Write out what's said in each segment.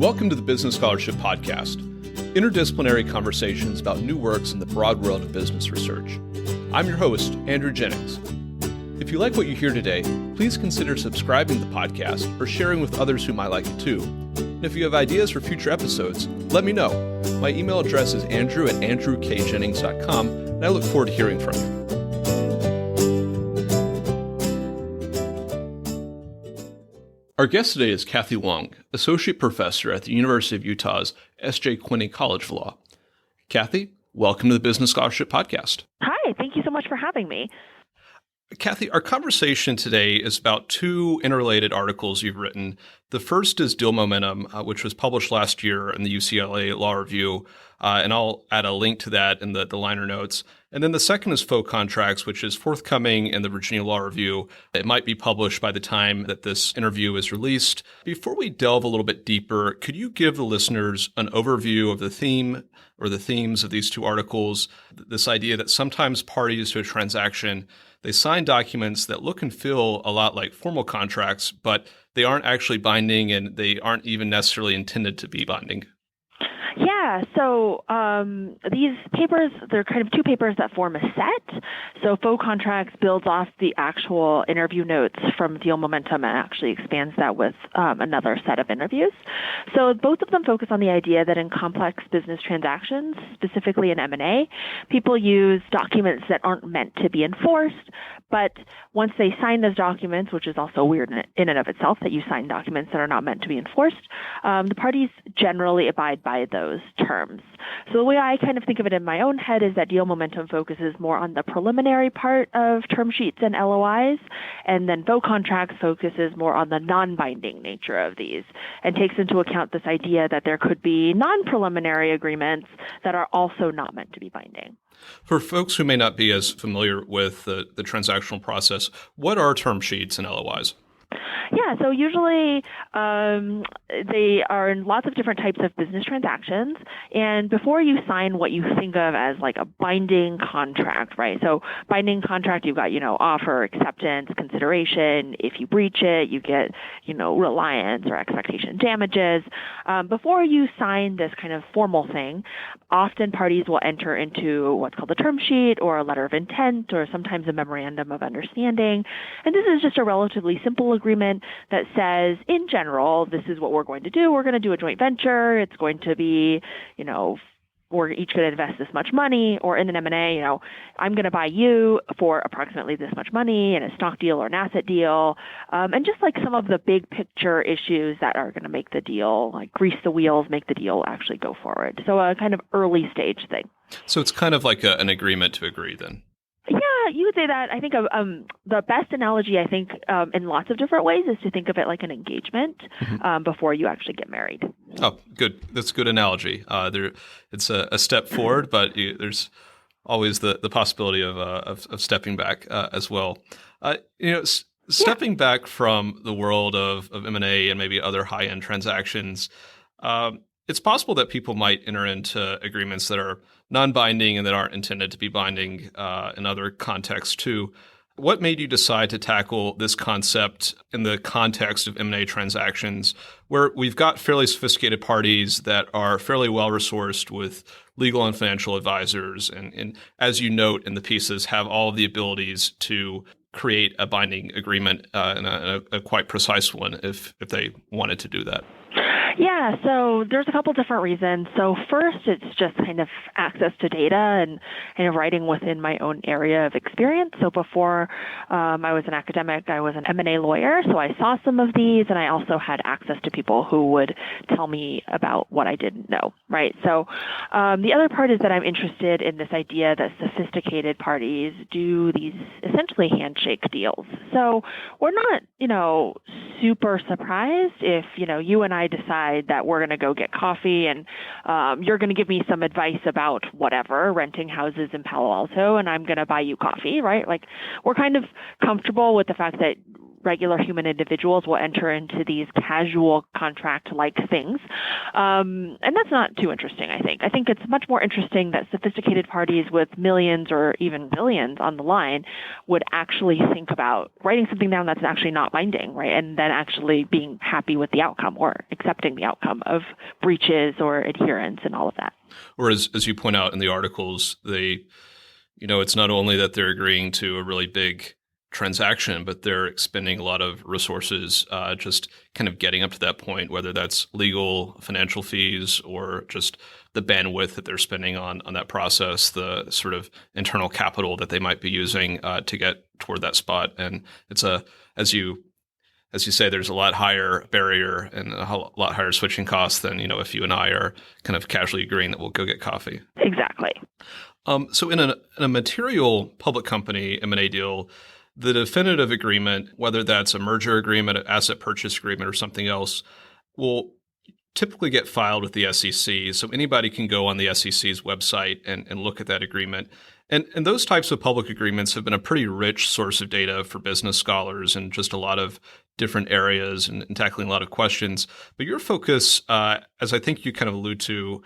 Welcome to the Business Scholarship Podcast, interdisciplinary conversations about new works in the broad world of business research. I'm your host, Andrew Jennings. If you like what you hear today, please consider subscribing to the podcast or sharing with others who might like it too. And if you have ideas for future episodes, let me know. My email address is andrew@andrewkjennings.com, and I look forward to hearing from you. Our guest today is Cathy Hwang, Associate Professor at the University of Utah's S.J. Quinney College of Law. Cathy, welcome to the Business Scholarship Podcast. Hi, thank you so much for having me. Cathy, our conversation today is about two interrelated articles you've written. The first is Deal Momentum, which was published last year in the UCLA Law Review, and I'll add a link to that in the liner notes. And then the second is Faux Contracts, which is forthcoming in the Virginia Law Review. It might be published by the time that this interview is released. Before we delve a little bit deeper, could you give the listeners an overview of the theme or the themes of these two articles? This idea that sometimes parties to a transaction, they sign documents that look and feel a lot like formal contracts, but they aren't actually binding and they aren't even necessarily intended to be binding. Yeah, so these papers, they're kind of two papers that form a set. So Faux Contracts builds off the actual interview notes from Deal Momentum and actually expands that with another set of interviews. So both of them focus on the idea that in complex business transactions, specifically in M&A, people use documents that aren't meant to be enforced, but once they sign those documents, which is also weird in and of itself that you sign documents that are not meant to be enforced, the parties generally abide by those terms. So the way I kind of think of it in my own head is that Deal Momentum focuses more on the preliminary part of term sheets and LOIs, and then Faux Contracts focuses more on the non-binding nature of these and takes into account this idea that there could be non-preliminary agreements that are also not meant to be binding. For folks who may not be as familiar with the transactional process, what are term sheets and LOIs? Yeah, so usually they are in lots of different types of business transactions. And before you sign what you think of as like a binding contract, right? So binding contract, you've got, offer, acceptance, consideration. If you breach it, you get, reliance or expectation damages. Before you sign this kind of formal thing, often parties will enter into what's called a term sheet or a letter of intent or sometimes a memorandum of understanding. And this is just a relatively simple agreement that says, in general, this is what we're going to do. We're going to do a joint venture. It's going to be, we're each going to invest this much money, or in an M&A, I'm going to buy you for approximately this much money in a stock deal or an asset deal. And just like some of the big picture issues that are going to make the deal, like grease the wheels, make the deal actually go forward. So a kind of early stage thing. So it's kind of like an agreement to agree then. Yeah, you would say that. I think the best analogy, in lots of different ways is to think of it like an engagement before you actually get married. Oh, good. That's a good analogy. It's a step forward, but there's always the possibility of stepping back as well. Stepping back from the world of M&A and maybe other high-end transactions, it's possible that people might enter into agreements that are non-binding and that aren't intended to be binding in other contexts too. What made you decide to tackle this concept in the context of M&A transactions where we've got fairly sophisticated parties that are fairly well-resourced with legal and financial advisors and as you note in the pieces, have all of the abilities to create a binding agreement and a quite precise one if they wanted to do that? Yeah, so there's a couple different reasons. So first, it's just kind of access to data and kind of writing within my own area of experience. So before I was an academic, I was an M&A lawyer, so I saw some of these, and I also had access to people who would tell me about what I didn't know, right? So the other part is that I'm interested in this idea that sophisticated parties do these essentially handshake deals. So we're not, super surprised if, you and I decide that we're going to go get coffee and you're going to give me some advice about whatever, renting houses in Palo Alto, and I'm going to buy you coffee, right? Like we're kind of comfortable with the fact that regular human individuals will enter into these casual contract-like things. And that's not too interesting, I think. I think it's much more interesting that sophisticated parties with millions or even billions on the line would actually think about writing something down that's actually not binding, right? And then actually being happy with the outcome or accepting the outcome of breaches or adherence and all of that. Or as you point out in the articles, it's not only that they're agreeing to a really big transaction, but they're expending a lot of resources just kind of getting up to that point, whether that's legal, financial fees, or just the bandwidth that they're spending on that process, the sort of internal capital that they might be using to get toward that spot. And it's as you say, there's a lot higher barrier and a lot higher switching costs than, if you and I are kind of casually agreeing that we'll go get coffee. Exactly. So in a material public company M&A deal, the definitive agreement, whether that's a merger agreement, an asset purchase agreement, or something else, will typically get filed with the SEC. So anybody can go on the SEC's website and look at that agreement. And those types of public agreements have been a pretty rich source of data for business scholars and just a lot of different areas and tackling a lot of questions. But your focus, as I think you kind of allude to,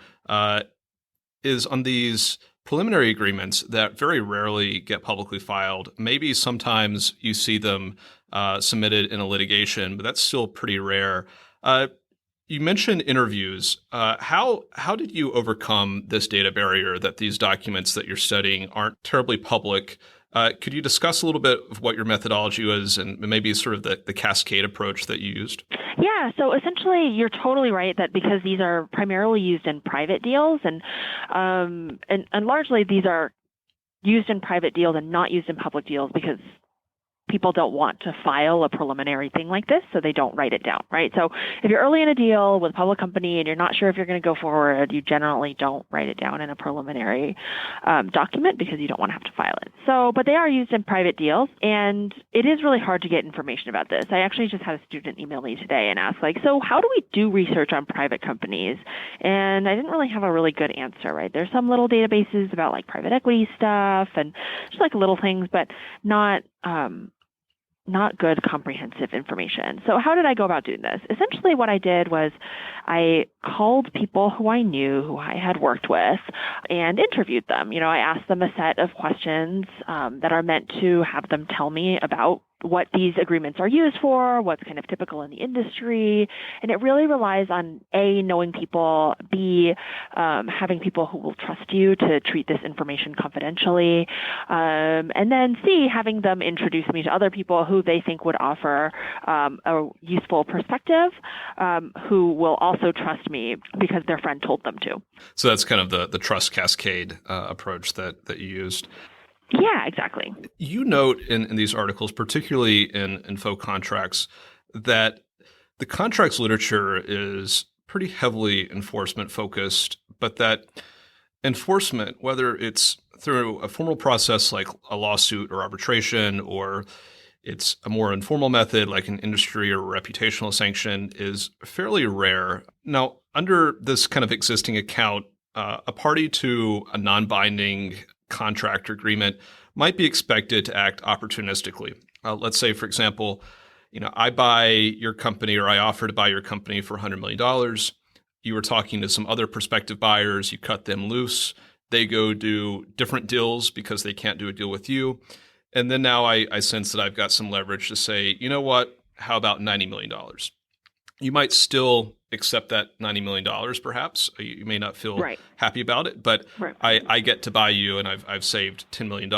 is on these preliminary agreements that very rarely get publicly filed. Maybe sometimes you see them submitted in a litigation, but that's still pretty rare. You mentioned interviews. How did you overcome this data barrier that these documents that you're studying aren't terribly public? Could you discuss a little bit of what your methodology was and maybe sort of the cascade approach that you used? Yeah, so essentially you're totally right that because these are primarily used in private deals and largely these are used in private deals and not used in public deals because people don't want to file a preliminary thing like this, so they don't write it down, right? So if you're early in a deal with a public company and you're not sure if you're going to go forward, you generally don't write it down in a preliminary document because you don't want to have to file it. So, but they are used in private deals, and it is really hard to get information about this. I actually just had a student email me today and ask, so how do we do research on private companies? And I didn't really have a really good answer, right? There's some little databases about private equity stuff and just little things, but not good comprehensive information. So how did I go about doing this? Essentially what I did was I called people who I knew, who I had worked with, and interviewed them. I asked them a set of questions that are meant to have them tell me about what these agreements are used for, what's kind of typical in the industry. And it really relies on A, knowing people, B, having people who will trust you to treat this information confidentially, and then C, having them introduce me to other people who they think would offer a useful perspective, who will also trust me because their friend told them to. So that's kind of the trust cascade approach that you used. Yeah, exactly. You note in these articles, particularly in Faux contracts, that the contracts literature is pretty heavily enforcement focused, but that enforcement, whether it's through a formal process like a lawsuit or arbitration, or it's a more informal method like an industry or reputational sanction, is fairly rare. Now, under this kind of existing account, a party to a non-binding contract or agreement might be expected to act opportunistically. Let's say, for example, I buy your company or I offer to buy your company for $100 million. You were talking to some other prospective buyers. You cut them loose. They go do different deals because they can't do a deal with you. And then now I sense that I've got some leverage to say, you know what, how about $90 million? You might still accept that $90 million, perhaps. You may not feel happy about it, but I get to buy you and I've saved $10 million.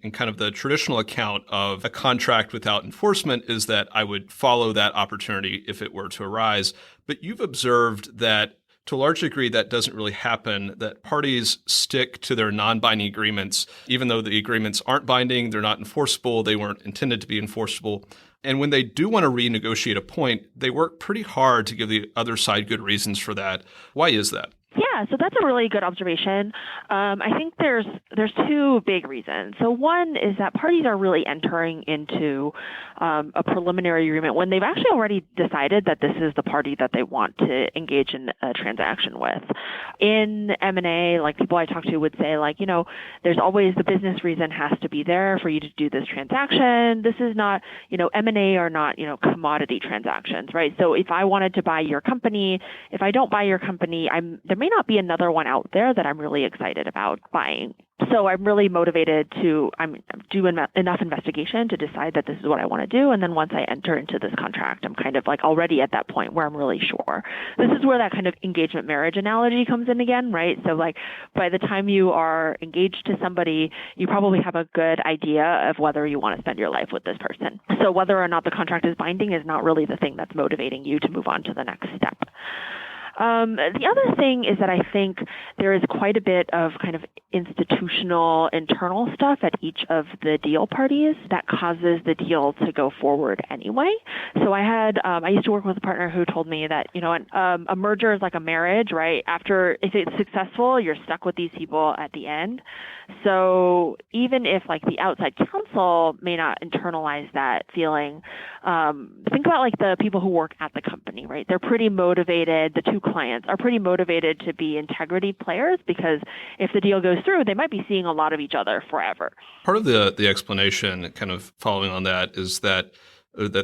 And kind of the traditional account of a contract without enforcement is that I would follow that opportunity if it were to arise. But you've observed that to a large degree, that doesn't really happen, that parties stick to their non-binding agreements, even though the agreements aren't binding, they're not enforceable, they weren't intended to be enforceable. And when they do want to renegotiate a point, they work pretty hard to give the other side good reasons for that. Why is that? Yeah, Yeah, so that's a really good observation. I think there's two big reasons. So one is that parties are really entering into a preliminary agreement when they've actually already decided that this is the party that they want to engage in a transaction with. In M&A, like people I talk to would say, like, there's always the business reason has to be there for you to do this transaction. This is not, M&A are not, commodity transactions, right? So if I wanted to buy your company, if I don't buy your company, there may not be another one out there that I'm really excited about buying. So I'm really motivated to do enough investigation to decide that this is what I want to do. And then once I enter into this contract, I'm kind of like already at that point where I'm really sure. This is where that kind of engagement marriage analogy comes in again, right? So like by the time you are engaged to somebody, you probably have a good idea of whether you want to spend your life with this person. So whether or not the contract is binding is not really the thing that's motivating you to move on to the next step. The other thing is that I think there is quite a bit of kind of institutional internal stuff at each of the deal parties that causes the deal to go forward anyway. So I used to work with a partner who told me that, a merger is like a marriage, right? If it's successful, you're stuck with these people at the end. So even if like the outside counsel may not internalize that feeling, think about like the people who work at the company, right? They're pretty motivated. The two clients are pretty motivated to be integrity players because if the deal goes through, they might be seeing a lot of each other forever. Part of the explanation, kind of following on that, is that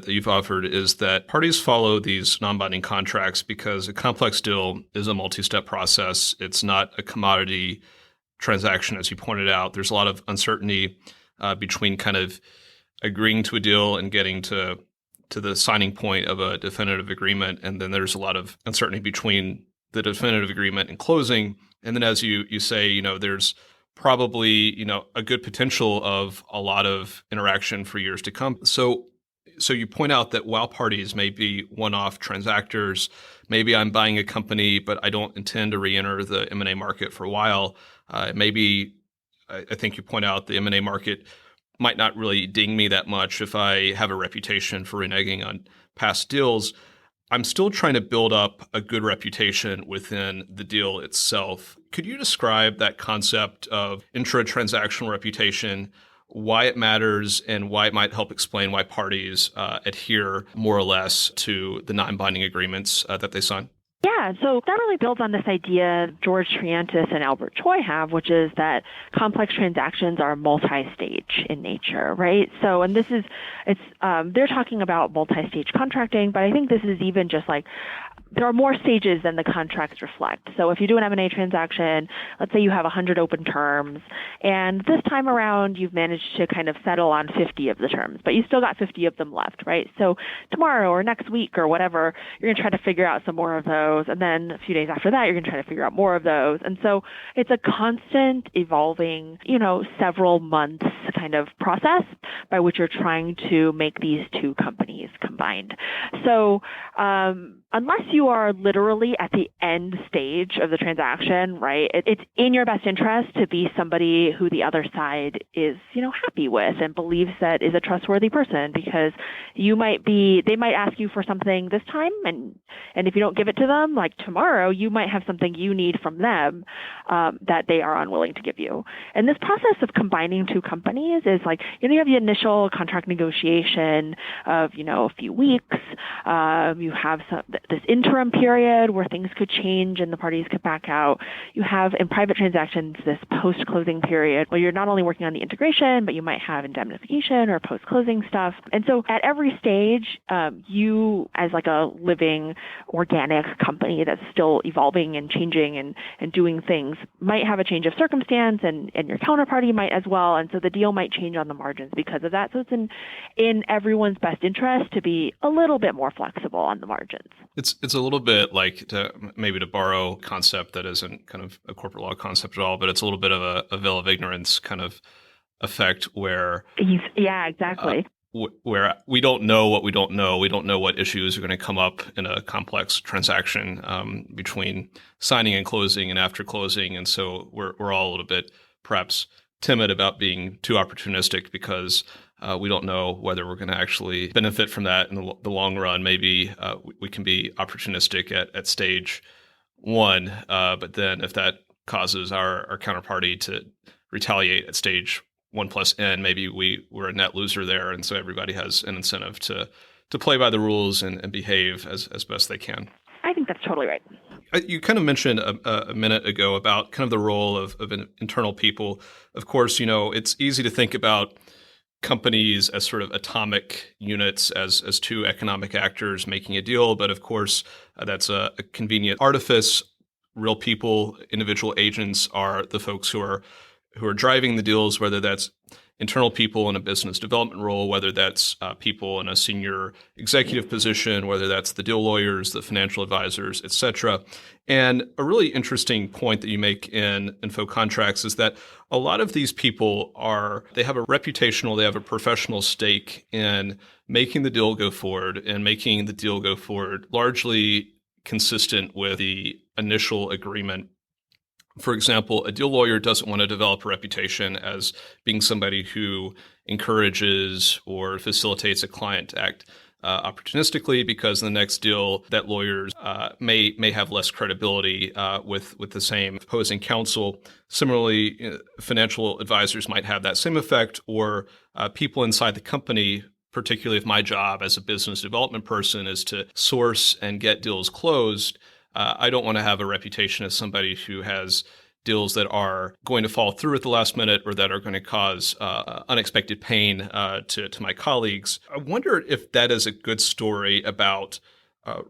you've offered is that parties follow these non-binding contracts because a complex deal is a multi-step process. It's not a commodity transaction, as you pointed out. There's a lot of uncertainty between kind of agreeing to a deal and getting to the signing point of a definitive agreement. And then there's a lot of uncertainty between the definitive agreement and closing. And then as you say, there's probably, a good potential of a lot of interaction for years to come. So you point out that while parties may be one-off transactors, maybe I'm buying a company, but I don't intend to re-enter the M&A market for a while. Maybe I think you point out the M&A market might not really ding me that much if I have a reputation for reneging on past deals. I'm still trying to build up a good reputation within the deal itself. Could you describe that concept of intra-transactional reputation, why it matters, and why it might help explain why parties adhere more or less to the non-binding agreements that they sign? Yeah, so that really builds on this idea George Triantis and Albert Choi have, which is that complex transactions are multi-stage in nature, right? So, and they're talking about multi-stage contracting, but I think this is even just like there are more stages than the contracts reflect. So if you do an M&A transaction, let's say you have 100 open terms, and this time around you've managed to kind of settle on 50 of the terms, but you still got 50 of them left, right? So tomorrow or next week or whatever, you're going to try to figure out some more of those, and then a few days after that, you're going to try to figure out more of those. And so it's a constant evolving, several months kind of process by which you're trying to make these two companies combined. So unless you are literally at the end stage of the transaction, right, it's in your best interest to be somebody who the other side is, happy with and believes that is a trustworthy person, because they might ask you for something this time, and if you don't give it to them, like tomorrow, you might have something you need from them that they are unwilling to give you. And this process of combining two companies is like, you have the initial contract negotiation of, a few weeks. You have this interim period where things could change and the parties could back out. You have in private transactions this post-closing period where you're not only working on the integration, but you might have indemnification or post-closing stuff. And so at every stage, you as like a living organic company that's still evolving and changing and doing things might have a change of circumstance, and your counterparty might as well. And so the deal might change on the margins because of that. So it's in everyone's best interest to be a little bit more flexible on the margins. It's a little bit like maybe to borrow a concept that isn't kind of a corporate law concept at all, but it's a little bit of a veil of ignorance kind of effect where yeah, exactly. Where we don't know what we don't know. We don't know what issues are going to come up in a complex transaction between signing and closing and after closing, and so we're all a little bit perhaps timid about being too opportunistic because we don't know whether we're going to actually benefit from that in the long run. Maybe we can be opportunistic at stage one, but then if that causes our counterparty to retaliate at stage 1+N, maybe we're a net loser there, and so everybody has an incentive to play by the rules and behave as best they can. I think that's totally right. You kind of mentioned a minute ago about kind of the role of internal people. Of course, it's easy to think about companies as sort of atomic units, as two economic actors making a deal. But of course, that's a convenient artifice. Real people, individual agents are the folks who are driving the deals, whether that's internal people in a business development role, whether that's people in a senior executive position, whether that's the deal lawyers, the financial advisors, et cetera. And a really interesting point that you make in Faux contracts is that a lot of these people they have a reputational, they have a professional stake in making the deal go forward and making the deal go forward largely consistent with the initial agreement. For example, a deal lawyer doesn't want to develop a reputation as being somebody who encourages or facilitates a client to act opportunistically, because in the next deal, that lawyer may have less credibility with the same opposing counsel. Similarly, financial advisors might have that same effect, or people inside the company. Particularly if my job as a business development person is to source and get deals closed, I don't want to have a reputation as somebody who has deals that are going to fall through at the last minute or that are going to cause unexpected pain to my colleagues. I wonder if that is a good story about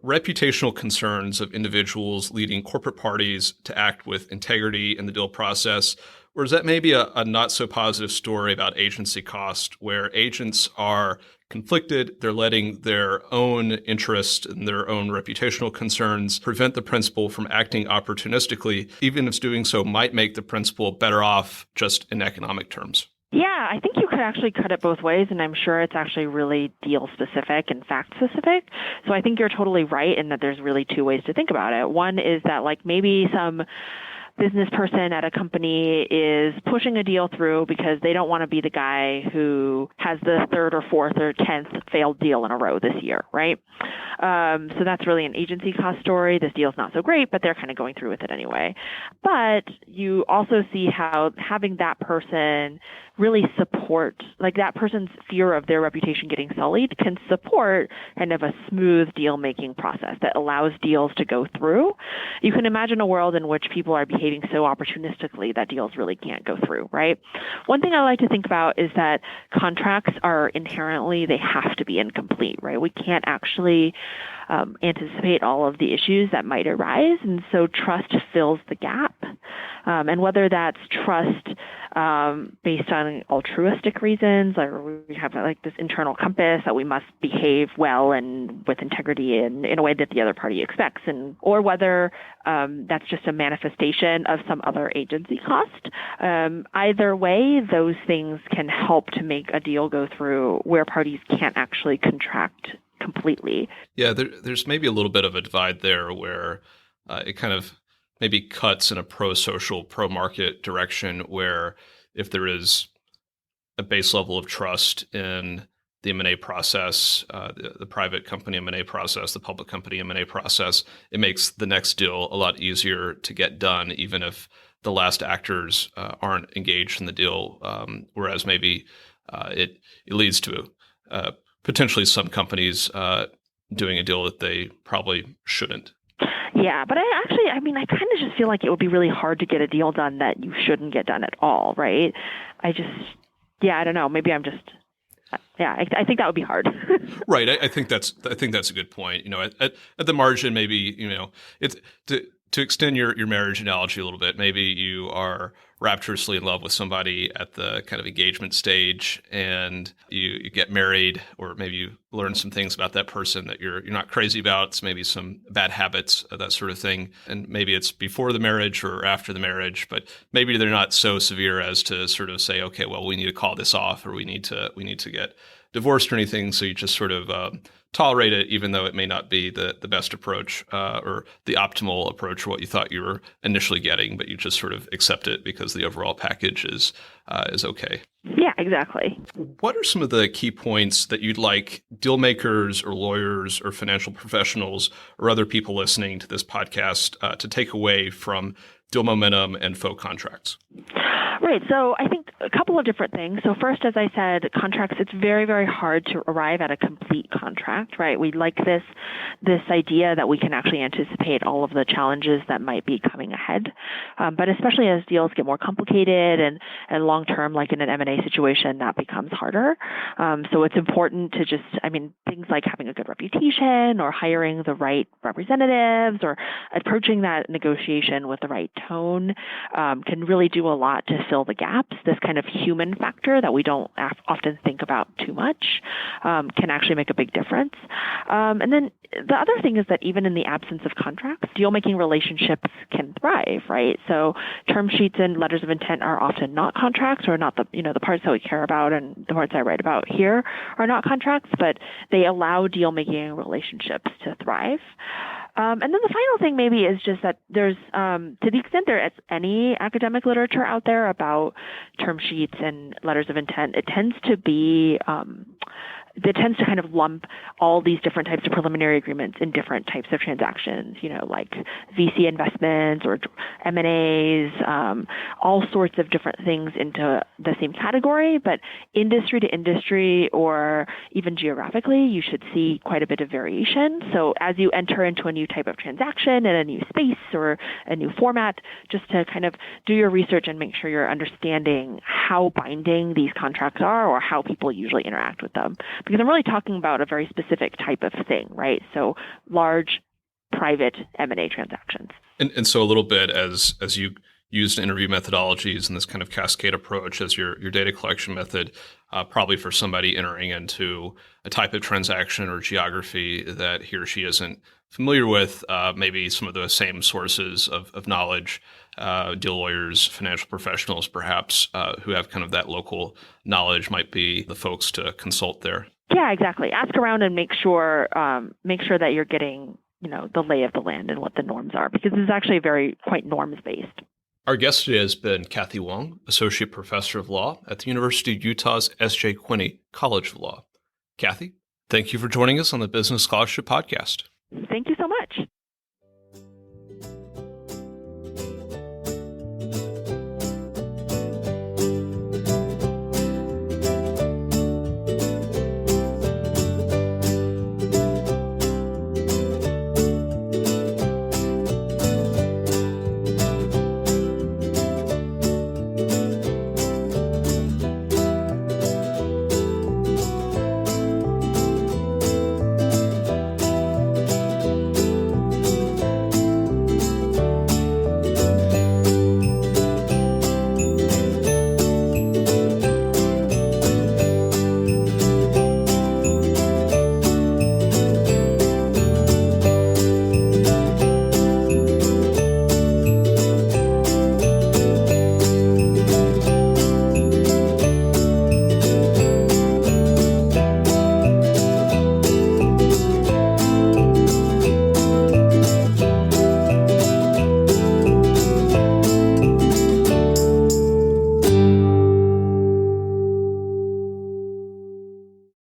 reputational concerns of individuals leading corporate parties to act with integrity in the deal process. Or is that maybe a not so positive story about agency cost, where agents are conflicted, they're letting their own interest and their own reputational concerns prevent the principal from acting opportunistically, even if doing so might make the principal better off just in economic terms? Yeah, I think you could actually cut it both ways, and I'm sure it's actually really deal specific and fact specific. So I think you're totally right in that there's really two ways to think about it. One is that maybe some business person at a company is pushing a deal through because they don't want to be the guy who has the third or fourth or 10th failed deal in a row this year, right? So that's really an agency cost story. This deal's not so great, but they're kind of going through with it anyway. But you also see how having that person really support, that person's fear of their reputation getting sullied can support kind of a smooth deal-making process that allows deals to go through. You can imagine a world in which people are behaving so opportunistically that deals really can't go through, right? One thing I like to think about is that contracts are inherently, they have to be incomplete, right? We can't actually anticipate all of the issues that might arise, and so trust fills the gap. And whether that's trust based on altruistic reasons, or we have this internal compass that we must behave well and with integrity and in a way that the other party expects, or whether that's just a manifestation of some other agency cost. Either way, those things can help to make a deal go through where parties can't actually contract completely. Yeah, there's maybe a little bit of a divide there where it kind of maybe cuts in a pro-social, pro-market direction, where if there is a base level of trust in the M&A process, the private company M&A process, the public company M&A process, it makes the next deal a lot easier to get done, even if the last actors aren't engaged in the deal, whereas maybe it leads to potentially some companies doing a deal that they probably shouldn't. Yeah, but I kind of just feel like it would be really hard to get a deal done that you shouldn't get done at all, right? I don't know. Maybe I'm just, I think that would be hard. Right. I think that's a good point. At the margin, maybe, it's to extend your marriage analogy a little bit. Maybe you are rapturously in love with somebody at the kind of engagement stage, and you get married, or maybe you learn some things about that person that you're not crazy about. It's maybe some bad habits, that sort of thing. And maybe it's before the marriage or after the marriage, but maybe they're not so severe as to sort of say, okay, well, we need to call this off, or we need to get divorced or anything, so you just sort of tolerate it, even though it may not be the best approach or the optimal approach for what you thought you were initially getting, but you just sort of accept it because the overall package is okay. Yeah, exactly. What are some of the key points that you'd like deal makers or lawyers or financial professionals or other people listening to this podcast to take away from deal momentum and faux contracts? Right. So I think a couple of different things. So first, as I said, contracts, it's very, very hard to arrive at a complete contract, right? We like this idea that we can actually anticipate all of the challenges that might be coming ahead. But especially as deals get more complicated and long-term, like in an M&A situation, that becomes harder. So it's important to things like having a good reputation or hiring the right representatives or approaching that negotiation with the right tone can really do a lot to fill the gaps. This kind of human factor that we don't often think about too much can actually make a big difference. And then the other thing is that even in the absence of contracts, deal-making relationships can thrive, right? So term sheets and letters of intent are often not contracts, or not the parts that we care about, and the parts I write about here are not contracts, but they allow deal-making relationships to thrive. And then the final thing maybe is just that there's, to the extent there is any academic literature out there about term sheets and letters of intent, it tends to kind of lump all these different types of preliminary agreements in different types of transactions, like VC investments or M&As, all sorts of different things into the same category. But industry to industry or even geographically, you should see quite a bit of variation. So as you enter into a new type of transaction in a new space or a new format, just to kind of do your research and make sure you're understanding how binding these contracts are or how people usually interact with them. Because I'm really talking about a very specific type of thing, right? So large private M&A transactions. And so a little bit as you used interview methodologies and this kind of cascade approach as your data collection method, probably for somebody entering into a type of transaction or geography that he or she isn't familiar with, maybe some of the same sources of knowledge, deal lawyers, financial professionals, perhaps, who have kind of that local knowledge might be the folks to consult there. Yeah, exactly. Ask around and make sure that you're getting, the lay of the land and what the norms are, because this is actually quite norms-based. Our guest today has been Cathy Hwang, Associate Professor of Law at the University of Utah's S.J. Quinney College of Law. Cathy, thank you for joining us on the Business Scholarship Podcast. Thank you so much.